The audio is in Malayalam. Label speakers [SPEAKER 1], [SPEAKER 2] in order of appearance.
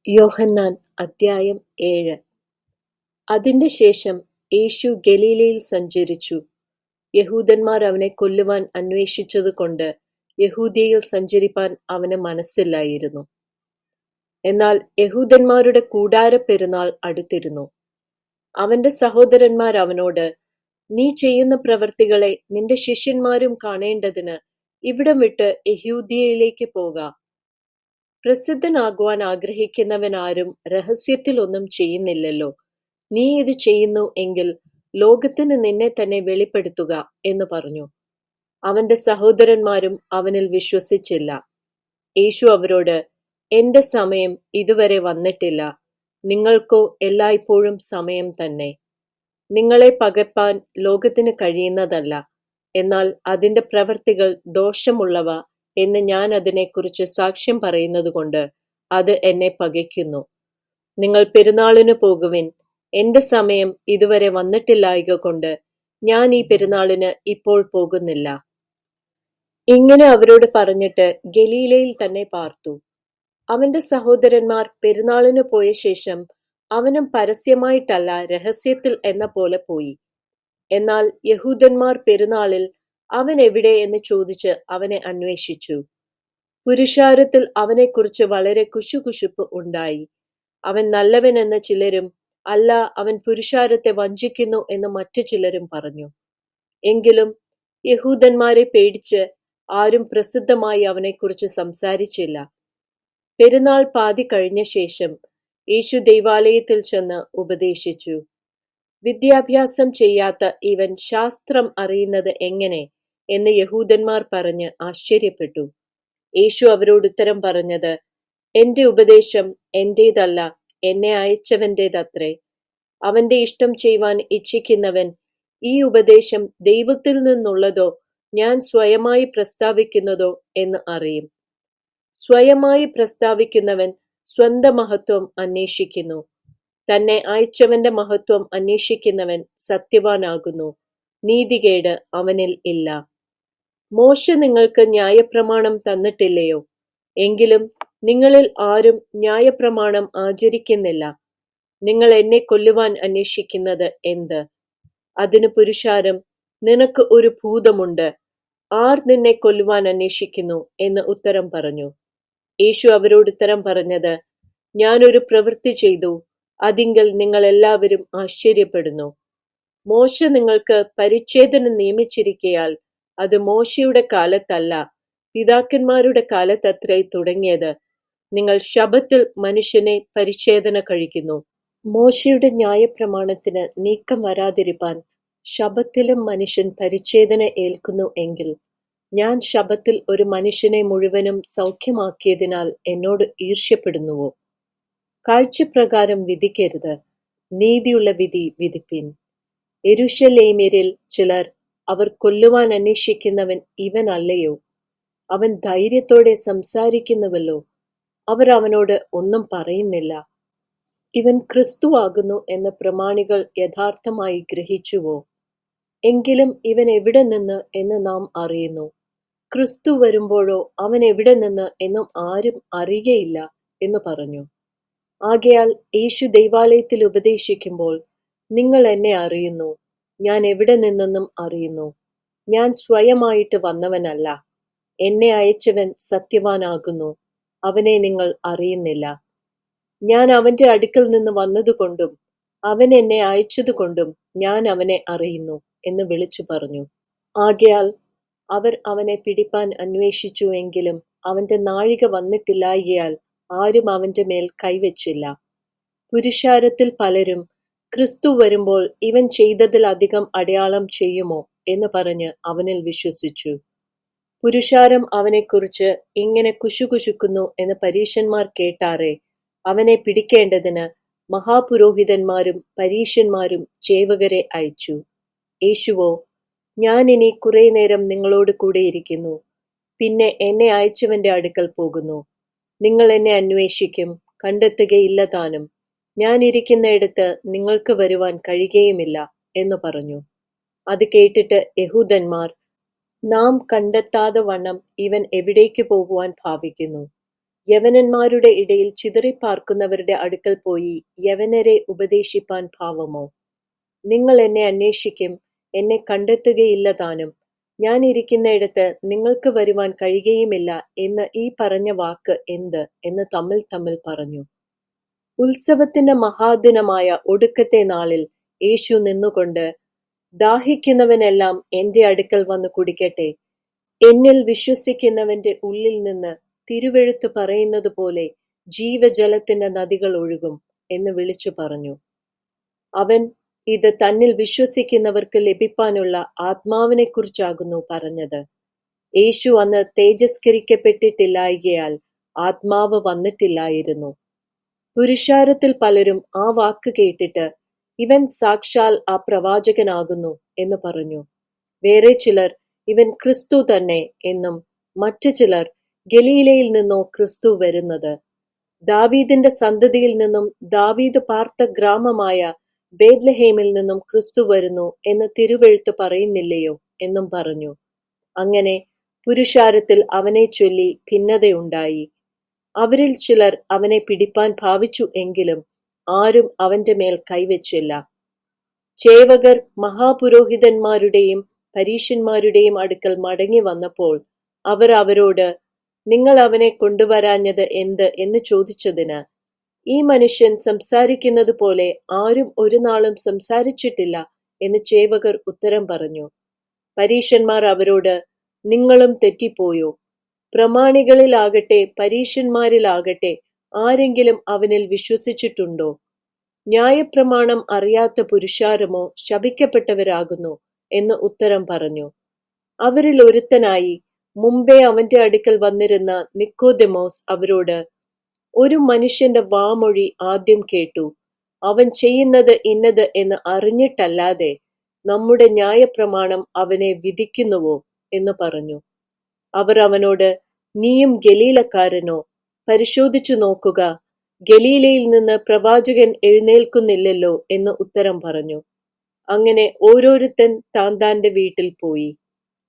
[SPEAKER 1] യോഹന്നാൻ അദ്ധ്യായം 7. അതിന്റെ ശേഷം യേശു ഗലീലയിൽ സഞ്ചരിച്ചു. യഹൂദന്മാർ അവനെ കൊല്ലുവാൻ അന്വേഷിച്ചതുകൊണ്ട് യഹൂദ്യയിൽ സഞ്ചരിപ്പാൻ അവന് മനസ്സില്ലായിരുന്നു. എന്നാൽ യഹൂദന്മാരുടെ കൂടാരപ്പെരുന്നാൾ അടുത്തിരുന്നു. അവന്റെ സഹോദരന്മാർ അവനോട്, നീ ചെയ്യുന്ന പ്രവൃത്തികളെ നിന്റെ ശിഷ്യന്മാരും കാണേണ്ടതിന് ഇവിടം വിട്ട് യഹൂദ്യയിലേക്ക് പോക. പ്രസിദ്ധനാകുവാൻ ആഗ്രഹിക്കുന്നവൻ ആരും രഹസ്യത്തിൽ ഒന്നും ചെയ്യുന്നില്ലല്ലോ. നീ ഇത് ചെയ്യുന്നു എങ്കിൽ ലോകത്തിന് നിന്നെ തന്നെ വെളിപ്പെടുത്തുക എന്ന് പറഞ്ഞു. അവന്റെ സഹോദരന്മാരും അവനിൽ വിശ്വസിച്ചില്ല. യേശു അവരോട്, എന്റെ സമയം ഇതുവരെ വന്നിട്ടില്ല, നിങ്ങൾക്കോ എല്ലായ്പ്പോഴും സമയം തന്നെ. നിങ്ങളെ പകപ്പാൻ ലോകത്തിന് കഴിയുന്നതല്ല, എന്നാൽ അതിന്റെ പ്രവൃത്തികൾ ദോഷമുള്ളവ എന്ന് ഞാൻ അതിനെക്കുറിച്ച് സാക്ഷ്യം പറയുന്നതുകൊണ്ട് അത് എന്നെ പകയ്ക്കുന്നു. നിങ്ങൾ പെരുന്നാളിന് പോകുവിൻ. എന്റെ സമയം ഇതുവരെ വന്നിട്ടില്ലായ്കകൊണ്ട് ഞാൻ ഈ പെരുന്നാളിന് ഇപ്പോൾ പോകുന്നില്ല. ഇങ്ങനെ അവരോട് പറഞ്ഞിട്ട് ഗലീലയിൽ തന്നെ പാർത്തു. അവന്റെ സഹോദരന്മാർ പെരുന്നാളിന് പോയ ശേഷം അവനും പരസ്യമായിട്ടല്ല, രഹസ്യത്തിൽ എന്ന പോലെ പോയി. എന്നാൽ യഹൂദന്മാർ പെരുന്നാളിൽ അവൻ എവിടെ എന്ന് ചോദിച്ച് അവനെ അന്വേഷിച്ചു. പുരുഷാരത്തിൽ അവനെക്കുറിച്ച് വളരെ കുശുകുശുപ്പ് ഉണ്ടായി. അവൻ നല്ലവനെന്ന് ചിലരും, അല്ല, അവൻ പുരുഷാരത്തെ വഞ്ചിക്കുന്നു എന്ന് മറ്റു ചിലരും പറഞ്ഞു. എങ്കിലും യഹൂദന്മാരെ പേടിച്ച് ആരും പ്രസിദ്ധമായി അവനെക്കുറിച്ച് സംസാരിച്ചില്ല. പെരുന്നാൾ പാതി കഴിഞ്ഞ ശേഷം യേശു ദൈവാലയത്തിൽ ചെന്ന് ഉപദേശിച്ചു. വിദ്യാഭ്യാസം ചെയ്യാത്ത ഇവൻ ശാസ്ത്രം അറിയുന്നത് എങ്ങനെ എന്ന് യഹൂദന്മാർ പറഞ്ഞ് ആശ്ചര്യപ്പെട്ടു. യേശു അവരോട് ഉത്തരം പറഞ്ഞത്, എന്റെ ഉപദേശം എന്റേതല്ല, എന്നെ അയച്ചവന്റേതത്രേ. അവന്റെ ഇഷ്ടം ചെയ്യുവാൻ ഇച്ഛിക്കുന്നവൻ ഈ ഉപദേശം ദൈവത്തിൽ നിന്നുള്ളതോ ഞാൻ സ്വയമായി പ്രസ്താവിക്കുന്നതോ എന്ന് അറിയും. സ്വയമായി പ്രസ്താവിക്കുന്നവൻ സ്വന്തം മഹത്വം അന്വേഷിക്കുന്നു. തന്നെ അയച്ചവന്റെ മഹത്വം അന്വേഷിക്കുന്നവൻ സത്യവാനാകുന്നു, നീതികേട് അവനിൽ ഇല്ല. മോശ നിങ്ങൾക്ക് ന്യായപ്രമാണം തന്നിട്ടില്ലയോ? എങ്കിലും നിങ്ങളിൽ ആരും ന്യായപ്രമാണം ആചരിക്കുന്നില്ല. നിങ്ങൾ എന്നെ കൊല്ലുവാൻ അന്വേഷിക്കുന്നത് എന്ത്? അതിന് പുരുഷാരം, നിനക്ക് ഒരു ഭൂതമുണ്ട്, ആർ നിന്നെ കൊല്ലുവാൻ അന്വേഷിക്കുന്നു എന്ന് ഉത്തരം പറഞ്ഞു. യേശു അവരോട് ഉത്തരം പറഞ്ഞത്, ഞാനൊരു പ്രവൃത്തി ചെയ്തു, അതിങ്കൽ നിങ്ങൾ എല്ലാവരും ആശ്ചര്യപ്പെടുന്നു. മോശ നിങ്ങൾക്ക് പരിച്ഛേദന നിയമിച്ചിരിക്കയാൽ അത് മോശയുടെ കാലത്തല്ല, പിതാക്കന്മാരുടെ കാലത്തത്രേ തുടങ്ങിയത്. നിങ്ങൾ ശബ്ബത്തിൽ മനുഷ്യനെ പരിച്ഛേദന കഴിക്കുന്നു. മോശയുടെ ന്യായപ്രമാണത്തിന് നീക്കം വരാതിരിപ്പാൻ ശബ്ബത്തിലും മനുഷ്യൻ പരിച്ഛേദന ഏൽക്കുന്നു എങ്കിൽ, ഞാൻ ശബ്ബത്തിൽ ഒരു മനുഷ്യനെ മുഴുവനും സൗഖ്യമാക്കിയതിനാൽ എന്നോട് ഈർഷ്യപ്പെടുന്നുവോ? കാഴ്ചപ്രകാരം വിധിക്കരുത്, നീതിയുള്ള വിധി വിധിപ്പിൻ. യെരൂശലേമ്യരിൽ ചിലർ, അവർ കൊല്ലുവാൻ അന്വേഷിക്കുന്നവൻ ഇവൻ അല്ലയോ? അവൻ ധൈര്യത്തോടെ സംസാരിക്കുന്നുവല്ലോ, അവർ അവനോട് ഒന്നും പറയുന്നില്ല. ഇവൻ ക്രിസ്തുവാകുന്നു എന്ന് പ്രമാണികൾ യഥാർത്ഥമായി ഗ്രഹിച്ചുവോ? എങ്കിലും ഇവൻ എവിടെ നിന്ന് എന്ന് നാം അറിയുന്നു. ക്രിസ്തു വരുമ്പോഴോ അവൻ എവിടെ നിന്ന് എന്നും ആരും അറിയുകയില്ല എന്ന് പറഞ്ഞു. ആകയാൽ യേശു ദൈവാലയത്തിൽ ഉപദേശിക്കുമ്പോൾ, നിങ്ങൾ എന്നെ അറിയുന്നു, ഞാൻ എവിടെ നിന്നെന്നും അറിയുന്നു. ഞാൻ സ്വയമായിട്ട് വന്നവനല്ല, എന്നെ അയച്ചവൻ സത്യവാനാകുന്നു, അവനെ നിങ്ങൾ അറിയുന്നില്ല. ഞാൻ അവന്റെ അടുക്കൽ നിന്ന് വന്നതുകൊണ്ടും അവൻ എന്നെ അയച്ചതുകൊണ്ടും ഞാൻ അവനെ അറിയുന്നു എന്ന് വിളിച്ചു പറഞ്ഞു. ആകയാൽ അവർ അവനെ പിടിപ്പാൻ അന്വേഷിച്ചു, എങ്കിലും അവന്റെ നാഴിക വന്നിട്ടില്ലായ്കയാൽ ആരും അവന്റെ മേൽ കൈവച്ചില്ല. പുരുഷാരത്തിൽ പലരും, ക്രിസ്തു വരുമ്പോൾ ഇവൻ ചെയ്തതിൽ അധികം അടയാളം ചെയ്യുമോ എന്ന് പറഞ്ഞ് അവനിൽ വിശ്വസിച്ചു. പുരുഷാരം അവനെക്കുറിച്ച് ഇങ്ങനെ കുശുകുശുക്കുന്നു എന്ന് പരീശന്മാർ കേട്ടാറെ അവനെ പിടിക്കേണ്ടതിന് മഹാപുരോഹിതന്മാരും പരീശന്മാരും ചേവകരെ അയച്ചു. യേശുവോ, ഞാൻ ഇനി കുറെ നേരം നിങ്ങളോട് കൂടെ ഇരിക്കുന്നു, പിന്നെ എന്നെ അയച്ചവന്റെ അടുക്കൽ പോകുന്നു. നിങ്ങൾ എന്നെ അന്വേഷിക്കും, കണ്ടെത്തുകയില്ല താനും. ഞാൻ ഇരിക്കുന്നിടത്ത് നിങ്ങൾക്ക് വരുവാൻ കഴിയുകയുമില്ല എന്ന് പറഞ്ഞു. അത് കേട്ടിട്ട് യഹൂദന്മാർ, നാം കണ്ടെത്താതെ വണ്ണം ഇവൻ എവിടേക്ക് പോകുവാൻ ഭാവിക്കുന്നു? യവനന്മാരുടെ ഇടയിൽ ചിതറിപ്പാർക്കുന്നവരുടെ അടുക്കൽ പോയി യവനരെ ഉപദേശിപ്പാൻ ഭാവമോ? നിങ്ങൾ എന്നെ അന്വേഷിക്കും, എന്നെ കണ്ടെത്തുകയില്ല താനും. ഞാൻ ഇരിക്കുന്നിടത്ത് നിങ്ങൾക്ക് വരുവാൻ കഴിയുകയുമില്ല എന്ന് ഈ പറഞ്ഞ വാക്ക് എന്ത് എന്ന് തമ്മിൽ തമ്മിൽ പറഞ്ഞു. ഉത്സവത്തിന്റെ മഹാദിനമായ ഒടുക്കത്തെ നാളിൽ യേശു നിന്നുകൊണ്ട്, ദാഹിക്കുന്നവനെല്ലാം എന്റെ അടുക്കൽ വന്ന് കുടിക്കട്ടെ. എന്നിൽ വിശ്വസിക്കുന്നവന്റെ ഉള്ളിൽ നിന്ന് തിരുവെഴുത്ത് പറയുന്നത് പോലെ ജീവജലത്തിന്റെ നദികൾ ഒഴുകും എന്ന് വിളിച്ചു പറഞ്ഞു. അവൻ ഇത് തന്നിൽ വിശ്വസിക്കുന്നവർക്ക് ലഭിപ്പാനുള്ള ആത്മാവിനെക്കുറിച്ചാകുന്നു പറഞ്ഞത്. യേശു അന്ന് തേജസ്കരിക്കപ്പെട്ടിട്ടില്ലായ്കയാൽ ആത്മാവ് വന്നിട്ടില്ലായിരുന്നു. പുരുഷാരത്തിൽ പലരും ആ വാക്ക് കേട്ടിട്ട്, ഇവൻ സാക്ഷാൽ ആ പ്രവാചകനാകുന്നു എന്ന് പറഞ്ഞു. വേറെ ചിലർ, ഇവൻ ക്രിസ്തു തന്നെ എന്നും, മറ്റു ചിലർ, ഗലീലയിൽ നിന്നോ ക്രിസ്തു വരുന്നത്? ദാവീദിന്റെ സന്തതിയിൽ നിന്നും ദാവീദ് പാർത്ത ഗ്രാമമായ ബേത്ലഹേമിൽ നിന്നും ക്രിസ്തു വരുന്നു എന്ന് തിരുവെഴുത്ത് പറയുന്നില്ലയോ എന്നും പറഞ്ഞു. അങ്ങനെ പുരുഷാരത്തിൽ അവനെ ചൊല്ലി ഭിന്നതയുണ്ടായി. അവരിൽ ചിലർ അവനെ പിടിപ്പാൻ ഭാവിച്ചു എങ്കിലും ആരും അവന്റെ മേൽ കൈവച്ചില്ല. ചേവകർ മഹാപുരോഹിതന്മാരുടെയും പരീശന്മാരുടെയും അടുക്കൽ മടങ്ങി വന്നപ്പോൾ അവർ അവരോട്, നിങ്ങൾ അവനെ കൊണ്ടുവരാഞ്ഞത് എന്ത് എന്ന് ചോദിച്ചതിന്, ഈ മനുഷ്യൻ സംസാരിക്കുന്നത് പോലെ ആരും ഒരു നാളും സംസാരിച്ചിട്ടില്ല എന്ന് ചേവകർ ഉത്തരം പറഞ്ഞു. പരീശന്മാർ അവരോട്, നിങ്ങളും തെറ്റിപ്പോയോ? പ്രമാണികളിലാകട്ടെ പരീശന്മാരിലാകട്ടെ ആരെങ്കിലും അവനിൽ വിശ്വസിച്ചിട്ടുണ്ടോ? ന്യായപ്രമാണം അറിയാത്ത പുരുഷാരമോ ശപിക്കപ്പെട്ടവരാകുന്നു എന്ന് ഉത്തരം പറഞ്ഞു. അവരിൽ ഒരുത്തനായി മുമ്പേ അവന്റെ അടുക്കൽ വന്നിരുന്ന നിക്കോദെമോസ് അവരോട്, ഒരു മനുഷ്യന്റെ വാമൊഴി ആദ്യം കേട്ടു, അവൻ ചെയ്യുന്നത് ഇന്നത് എന്ന് അറിഞ്ഞിട്ടല്ലാതെ നമ്മുടെ ന്യായപ്രമാണം അവനെ വിധിക്കുന്നുവോ എന്ന് പറഞ്ഞു. അവർ അവനോട്, നീയും ഗലീലക്കാരനോ? പരിശോധിച്ചു നോക്കുക, ഗലീലയിൽ നിന്ന് പ്രവാചകൻ എഴുന്നേൽക്കുന്നില്ലല്ലോ എന്ന് ഉത്തരം പറഞ്ഞു. അങ്ങനെ ഓരോരുത്തൻ താന്താന്റെ വീട്ടിൽ പോയി.